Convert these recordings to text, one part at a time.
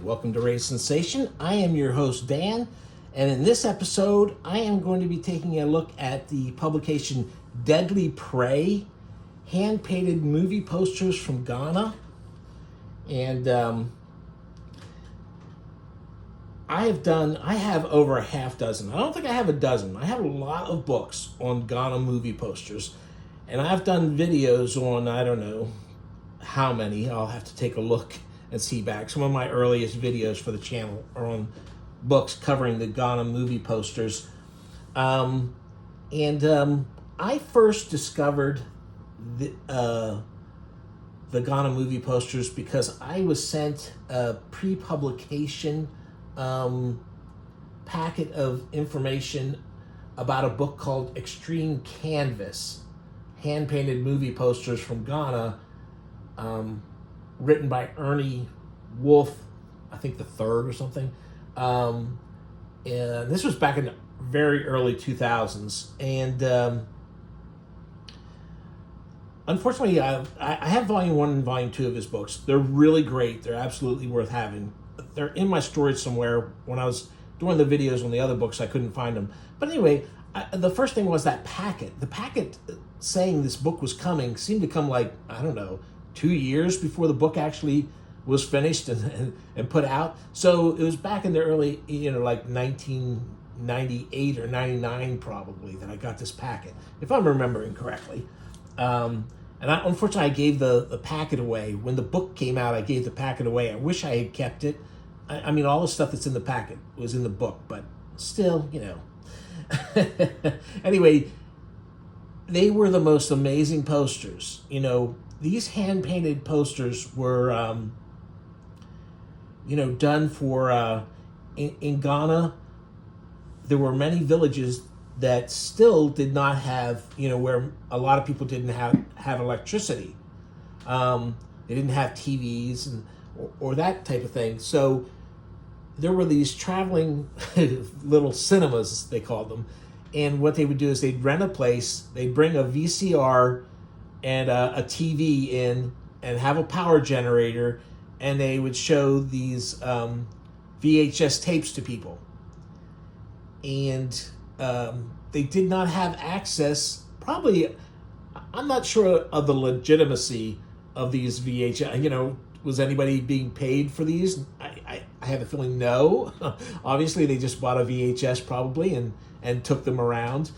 welcome to Raise Sensation. I am your host, Dan, and in this episode, I am going to be taking a look at the publication Deadly Prey, hand-painted movie posters from Ghana. And I have over a half dozen. I don't think I have a dozen. I have a lot of books on Ghana movie posters, and I've done videos on, I don't know how many. I'll have to take a look and see back. Some of my earliest videos for the channel are on books covering the Ghana movie posters. I first discovered the Ghana movie posters because I was sent a pre-publication packet of information about a book called Extreme Canvas, hand-painted movie posters from Ghana, written by Ernie Wolf, I think the third or something. And this was back in the very early 2000s. And unfortunately, I have volume 1 and volume 2 of his books. They're really great. They're absolutely worth having. They're in my storage somewhere. When I was doing the videos on the other books, I couldn't find them. But anyway, the first thing was that packet. The packet saying this book was coming seemed to come like, I don't know, 2 years before the book actually was finished and put out. So it was back in the early, like 1998 or 99 probably that I got this packet, if I'm remembering correctly. Unfortunately, I gave the packet away. When the book came out, I gave the packet away. I wish I had kept it. I mean, all the stuff that's in the packet was in the book, but still, Anyway, they were the most amazing posters. These hand-painted posters were, done for, in Ghana, there were many villages that still did not have, where a lot of people didn't have electricity. They didn't have TVs or that type of thing. So there were these traveling little cinemas, they called them. And what they would do is they'd rent a place, they'd bring a VCR and a TV in and have a power generator, and they would show these VHS tapes to people. And they did not have access, probably, I'm not sure of the legitimacy of these VHS. Was anybody being paid for these? I have a feeling no. Obviously, they just bought a VHS probably and took them around.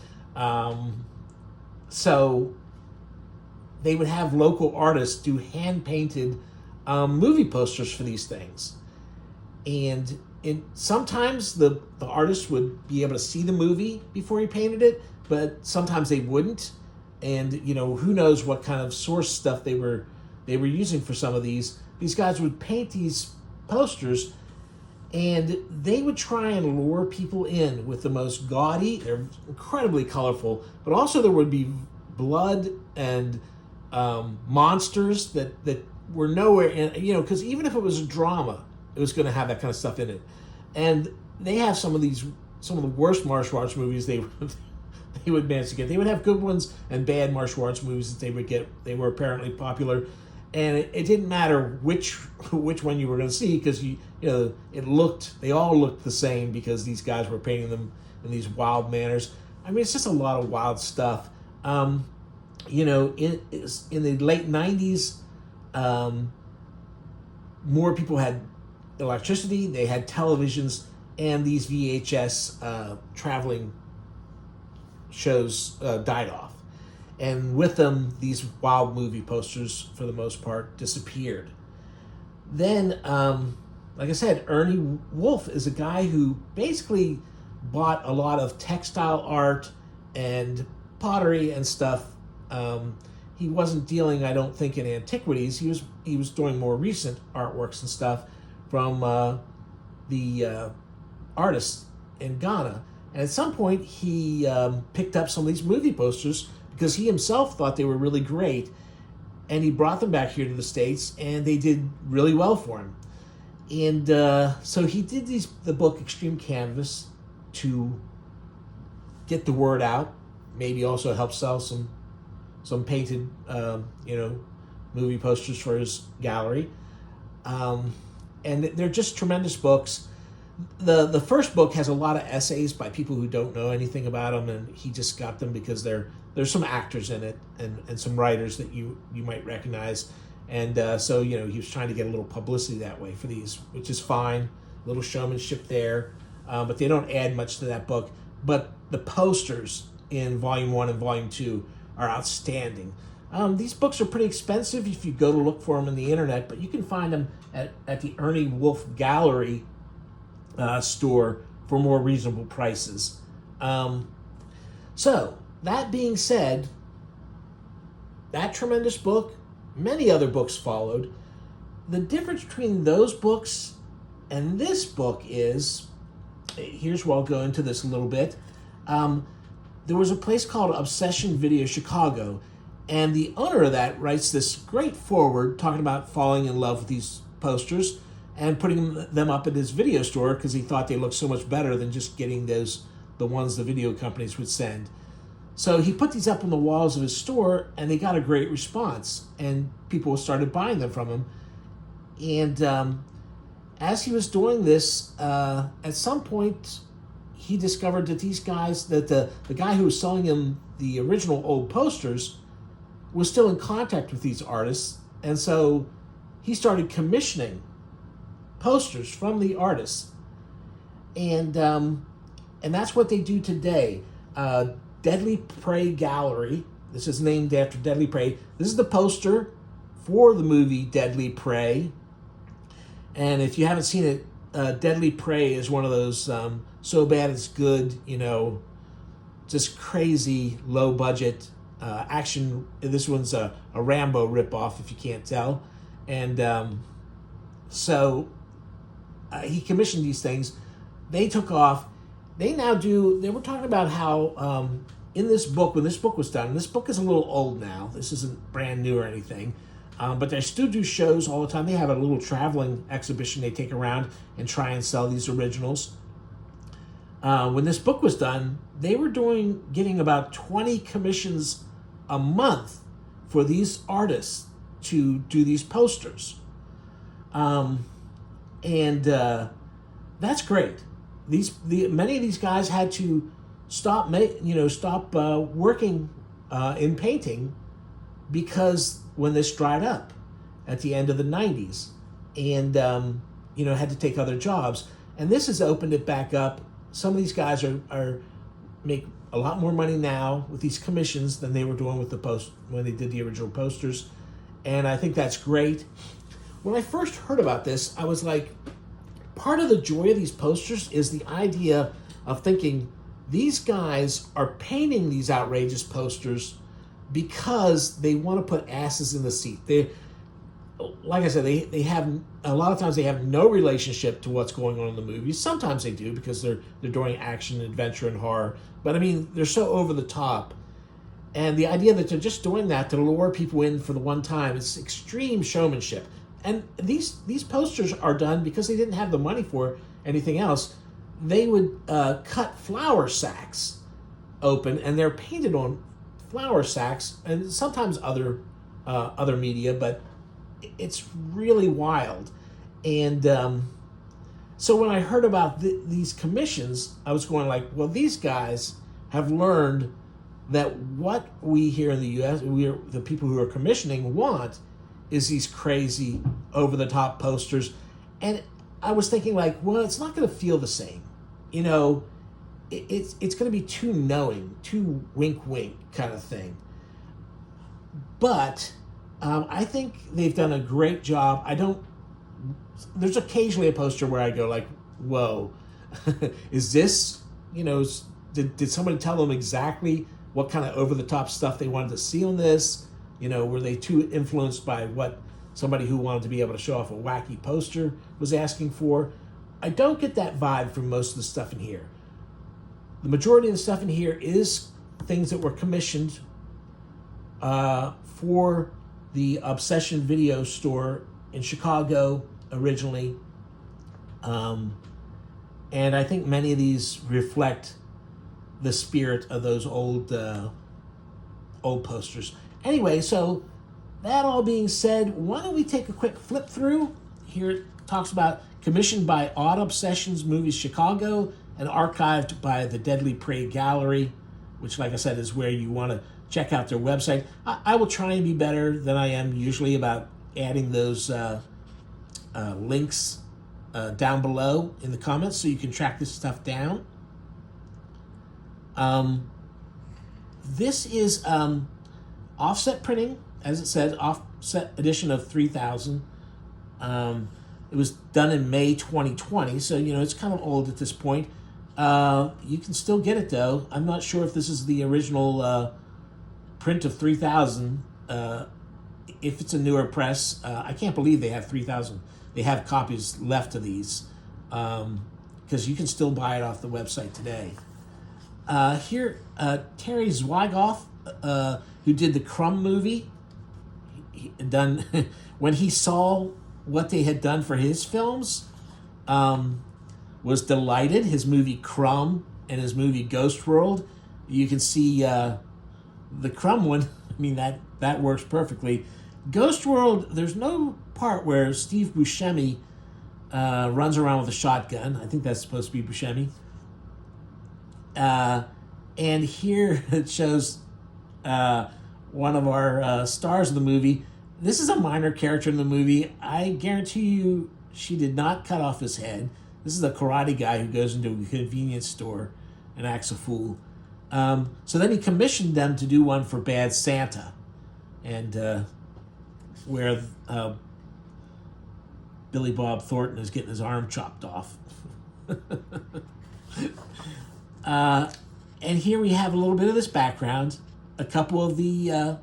So they would have local artists do hand-painted movie posters for these things. And sometimes the artist would be able to see the movie before he painted it, but sometimes they wouldn't. And, who knows what kind of source stuff they were using for some of these. These guys would paint these posters, and they would try and lure people in with the most gaudy, they're incredibly colorful, but also there would be blood and monsters that were nowhere in, because even if it was a drama, it was going to have that kind of stuff in it. And they have some of the worst martial arts movies they would manage to get. They would have good ones and bad martial arts movies that they would get. They were apparently popular. And it didn't matter which one you were going to see, because they all looked the same because these guys were painting them in these wild manners. I mean, it's just a lot of wild stuff. In the late 90s, more people had electricity, they had televisions, and these VHS traveling shows died off. And with them, these wild movie posters, for the most part, disappeared. Then, like I said, Ernie Wolf is a guy who basically bought a lot of textile art and pottery and stuff. He wasn't dealing, I don't think, in antiquities. He was doing more recent artworks and stuff from the artists in Ghana. And at some point, he picked up some of these movie posters because he himself thought they were really great, and he brought them back here to the States, and they did really well for him. And so he did the book Extreme Canvas to get the word out, maybe also help sell some painted movie posters for his gallery. and they're just tremendous books. The first book has a lot of essays by people who don't know anything about them, and he just got them because there's some actors in it and some writers that you might recognize, and so he was trying to get a little publicity that way for these, which is fine. A little showmanship there, but they don't add much to that book. But the posters in Volume 1 and Volume 2 are outstanding. These books are pretty expensive if you go to look for them on the internet, but you can find them at the Ernie Wolf Gallery store for more reasonable prices. So, that being said, that tremendous book, many other books followed. The difference between those books and this book is, here's where I'll go into this a little bit. There was a place called Obsession Video Chicago, and the owner of that writes this great foreword talking about falling in love with these posters and putting them up at his video store because he thought they looked so much better than just getting the ones the video companies would send. So he put these up on the walls of his store, and they got a great response, and people started buying them from him. And as he was doing this, at some point, he discovered that these guys, that the guy who was selling him the original old posters was still in contact with these artists, and so he started commissioning posters from the artists, and that's what they do today. Deadly Prey Gallery. This is named after Deadly Prey. This is the poster for the movie Deadly Prey, and if you haven't seen it, Deadly Prey is one of those so bad it's good, just crazy low budget action. This one's a Rambo ripoff, if you can't tell, and so he commissioned these things. They took off. They now do. They were talking about how in this book, when this book was done, this book is a little old now. This isn't brand new or anything, but they still do shows all the time. They have a little traveling exhibition they take around and try and sell these originals. When this book was done, they were getting about 20 commissions a month for these artists to do these posters. And that's great. Many of these guys had to stop working in painting because when this dried up at the end of the 90s, and had to take other jobs. And this has opened it back up. Some of these guys are make a lot more money now with these commissions than they were doing with when they did the original posters, and I think that's great. When I first heard about this, I was like, part of the joy of these posters is the idea of thinking these guys are painting these outrageous posters because they want to put asses in the seat. Like I said, they have a lot of times they have no relationship to what's going on in the movies. Sometimes they do because they're doing action, adventure, and horror. But I mean, they're so over the top, and the idea that they're just doing that to lure people in for the one time is extreme showmanship. And these posters are done because they didn't have the money for anything else. They would cut flour sacks open, and they're painted on flour sacks, and sometimes other media, but it's really wild. And so when I heard about these commissions, I was going like, well, these guys have learned that what we here in the U.S., the people who are commissioning want is these crazy, over-the-top posters. And I was thinking like, well, it's not going to feel the same. It's going to be too knowing, too wink-wink kind of thing. But I think they've done a great job. There's occasionally a poster where I go like, whoa, is this, did somebody tell them exactly what kind of over-the-top stuff they wanted to see on this? Were they too influenced by what somebody who wanted to be able to show off a wacky poster was asking for? I don't get that vibe from most of the stuff in here. The majority of the stuff in here is things that were commissioned for the Obsession Video Store in Chicago originally. And I think many of these reflect the spirit of those old posters. Anyway, so that all being said, why don't we take a quick flip through here talks about commissioned by Odd Obsessions Movies Chicago and archived by the Deadly Prey Gallery, which, like I said, is where you want to check out their website. I will try and be better than I am usually about adding those links down below in the comments so you can track this stuff down. This is offset printing, as it says, offset edition of 3000. It was done in May 2020, so it's kind of old at this point. You can still get it though. I'm not sure if this is the original print of 3000. If it's a newer press, I can't believe they have 3000. They have copies left of these because you can still buy it off the website today. Here, Terry Zwigoff, who did the Crumb movie, done when he saw what they had done for his films, was delighted. His movie Crumb and his movie Ghost World. You can see the Crumb one. I mean, that works perfectly. Ghost World, there's no part where Steve Buscemi runs around with a shotgun. I think that's supposed to be Buscemi. And here it shows one of our stars of the movie. This is a minor character in the movie. I guarantee you she did not cut off his head. This is a karate guy who goes into a convenience store and acts a fool. So then he commissioned them to do one for Bad Santa, and where Billy Bob Thornton is getting his arm chopped off. And here we have a little bit of this background. A couple of the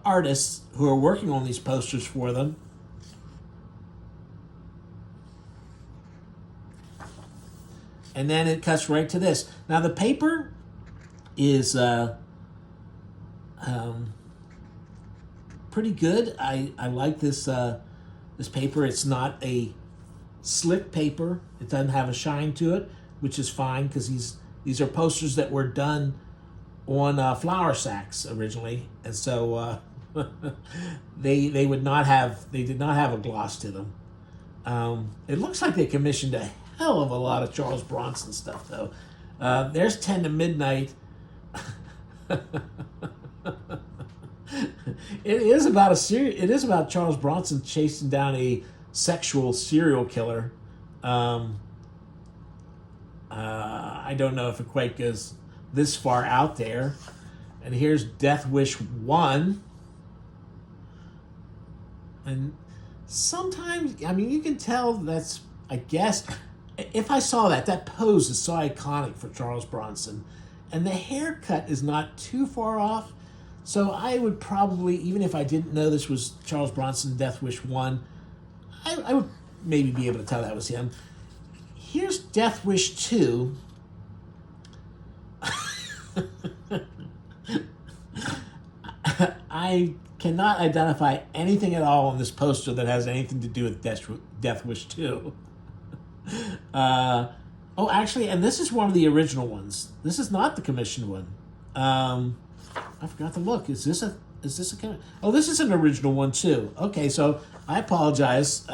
artists who are working on these posters for them. And then it cuts right to this. Now the paper is pretty good. I like this this paper. It's not a slick paper. It doesn't have a shine to it, which is fine because these are posters that were done on flour sacks originally, and so they did not have a gloss to them. It looks like they commissioned a hell of a lot of Charles Bronson stuff though. There's 10 to Midnight. It is about Charles Bronson chasing down a sexual serial killer. I don't know if it quite goes this far out there. And here's Death Wish 1. And sometimes, I mean, you can tell that's, I guess, if I saw that pose is so iconic for Charles Bronson. And the haircut is not too far off. So I would probably, even if I didn't know this was Charles Bronson, Death Wish 1, I would maybe be able to tell that was him. Here's Death Wish 2. I cannot identify anything at all on this poster that has anything to do with Death Wish 2. Oh, actually, and this is one of the original ones. This is not the commissioned one. I forgot to look. Is this a oh, this is an original one too. Okay, so I apologize.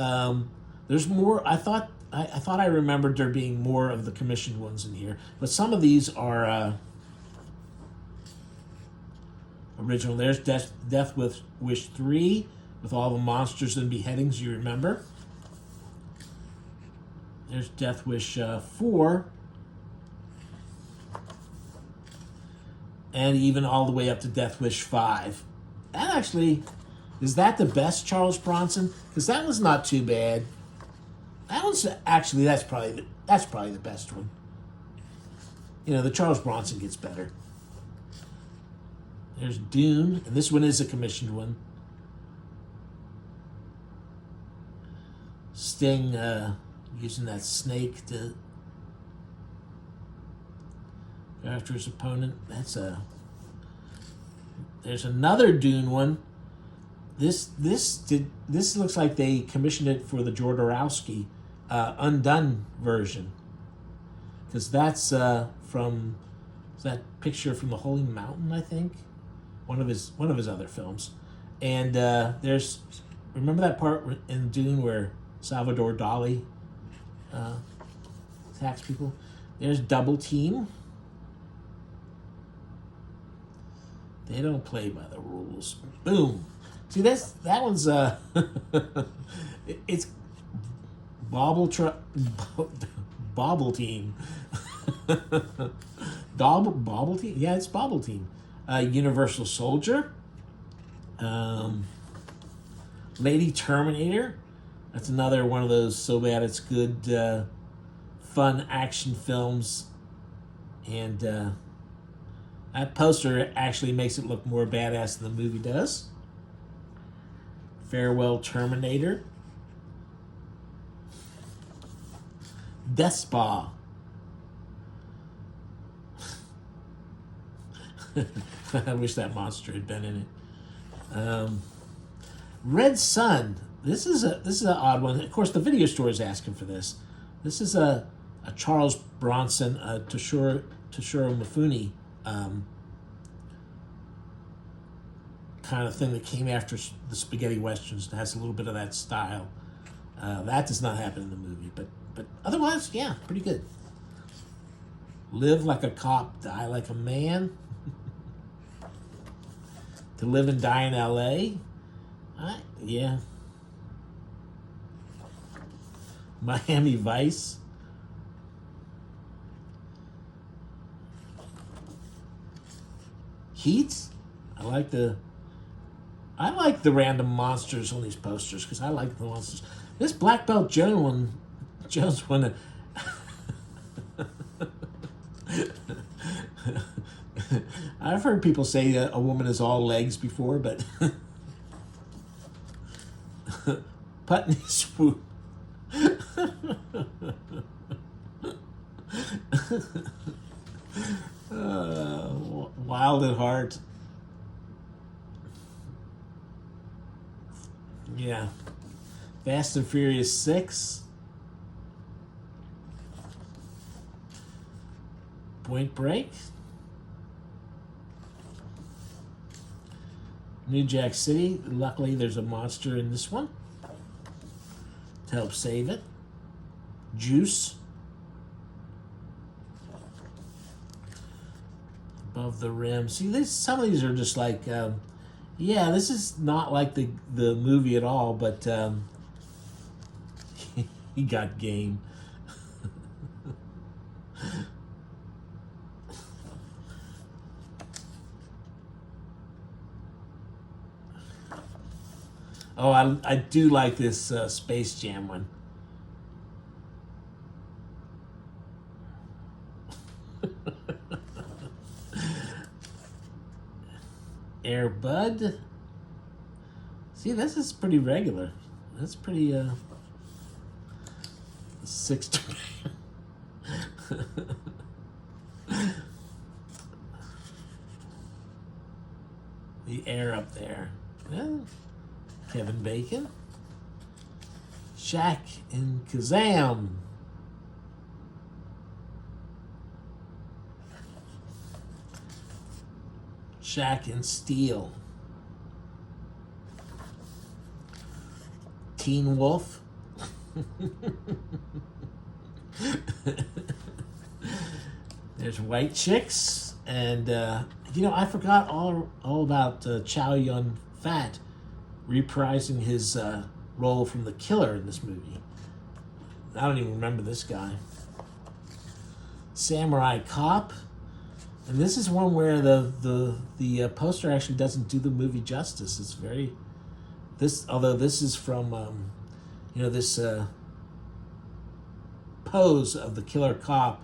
There's more. I thought I remembered there being more of the commissioned ones in here, but some of these are original. There's Death Wish 3 with all the monsters and beheadings you remember. There's Death Wish 4. And even all the way up to Death Wish 5. That actually, is that the best Charles Bronson? Because that was not too bad. That one's actually, that's probably the best one. You know, the Charles Bronson gets better. There's Dune, and this one is a commissioned one. Sting using that snake to go after his opponent. There's another Dune one. This looks like they commissioned it for the Jodorowsky Undone version, because that's from that picture from the Holy Mountain, I think, one of his other films. And there's, remember that part in Dune where Salvador Dali tax people. There's Double Team. They don't play by the rules. Boom. See, that one's it's Bobble Team. Bobble Team? Yeah, it's Bobble Team. Universal Soldier. Lady Terminator. That's another one of those so bad it's good, fun action films. And that poster actually makes it look more badass than the movie does. Farewell Terminator. Death Spa. I wish that monster had been in it. Red Sun. This is an odd one. Of course, the video store is asking for this. This is a Charles Bronson, Toshiro Mifune kind of thing that came after the spaghetti westerns and has a little bit of that style. That does not happen in the movie, but otherwise, yeah, pretty good. Live like a cop, die like a man. To Live and Die in L.A. Yeah. Miami Vice. Heat. I like the random monsters on these posters because I like the monsters. This Black Belt Jones one. I've heard people say a woman is all legs before, but Putney Swoop. Wild at Heart. Yeah. Fast and Furious 6. Point Break. New Jack City. Luckily, there's a monster in this one to help save it. Juice. Above the Rim. See, some of these are just like, yeah, this is not like the movie at all, but he got game. Oh, I do like this Space Jam one. Air Bud. See, this is pretty regular. That's pretty six. The air up there. Yeah. Kevin Bacon. Shaq and Kazam. Shaq and Steel. Teen Wolf. There's White Chicks. And, I forgot all about Chow Yun Fat reprising his role from The Killer in this movie. I don't even remember this guy. Samurai Cop. And this is one where the poster actually doesn't do the movie justice. It's very... Although this is from, this pose of the killer cop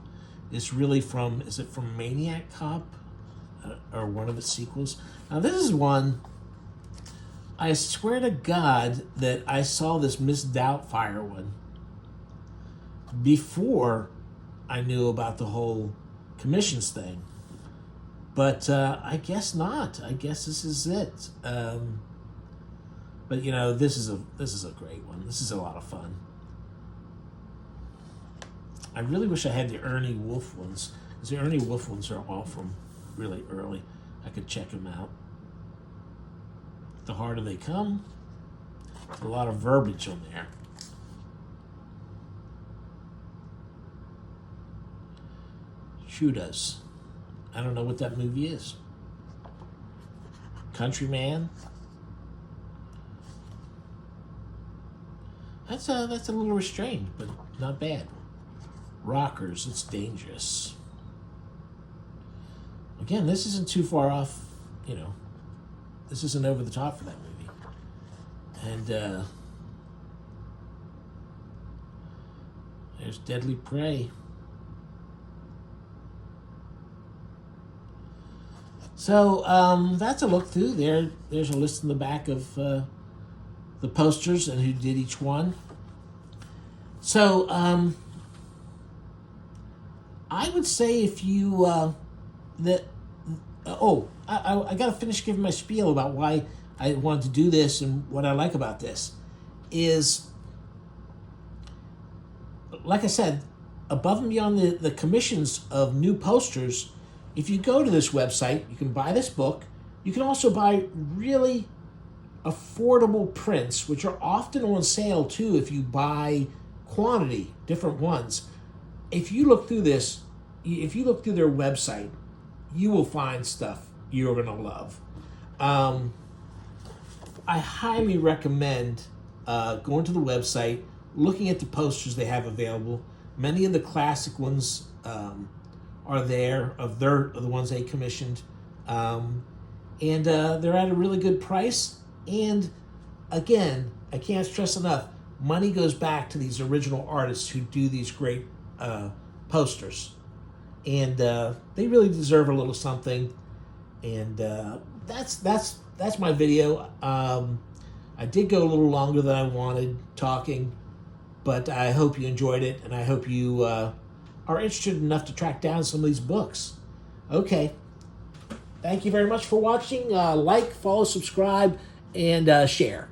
is really from... Is it from Maniac Cop? Or one of its sequels? Now this is one... I swear to God that I saw this Miss Doubtfire one before I knew about the whole commissions thing. But I guess not. I guess this is it. But this is a great one. This is a lot of fun. I really wish I had the Ernie Wolf ones, because the Ernie Wolf ones are all from really early. I could check them out. The Harder They Come. There's a lot of verbiage on there. Sure does. I don't know what that movie is. Countryman. That's a little restrained, but not bad. Rockers, it's dangerous. Again, this isn't too far off, you know. This isn't over the top for that movie. And there's Deadly Prey. So that's a look through. There's a list in the back of the posters and who did each one. So I would say if you I got to finish giving my spiel about why I wanted to do this and what I like about this is, like I said, above and beyond the commissions of new posters, if you go to this website, you can buy this book. You can also buy really affordable prints, which are often on sale too if you buy quantity, different ones. If you look through this, if you look through their website, you will find stuff you're going to love. I highly recommend going to the website, looking at the posters they have available. Many of the classic ones are there, of the ones they commissioned. And they're at a really good price. And again, I can't stress enough, money goes back to these original artists who do these great posters. And they really deserve a little something. And that's my video. I did go a little longer than I wanted talking, but I hope you enjoyed it, and I hope you are interested enough to track down some of these books. Okay. Thank you very much for watching. Like, follow, subscribe, and share.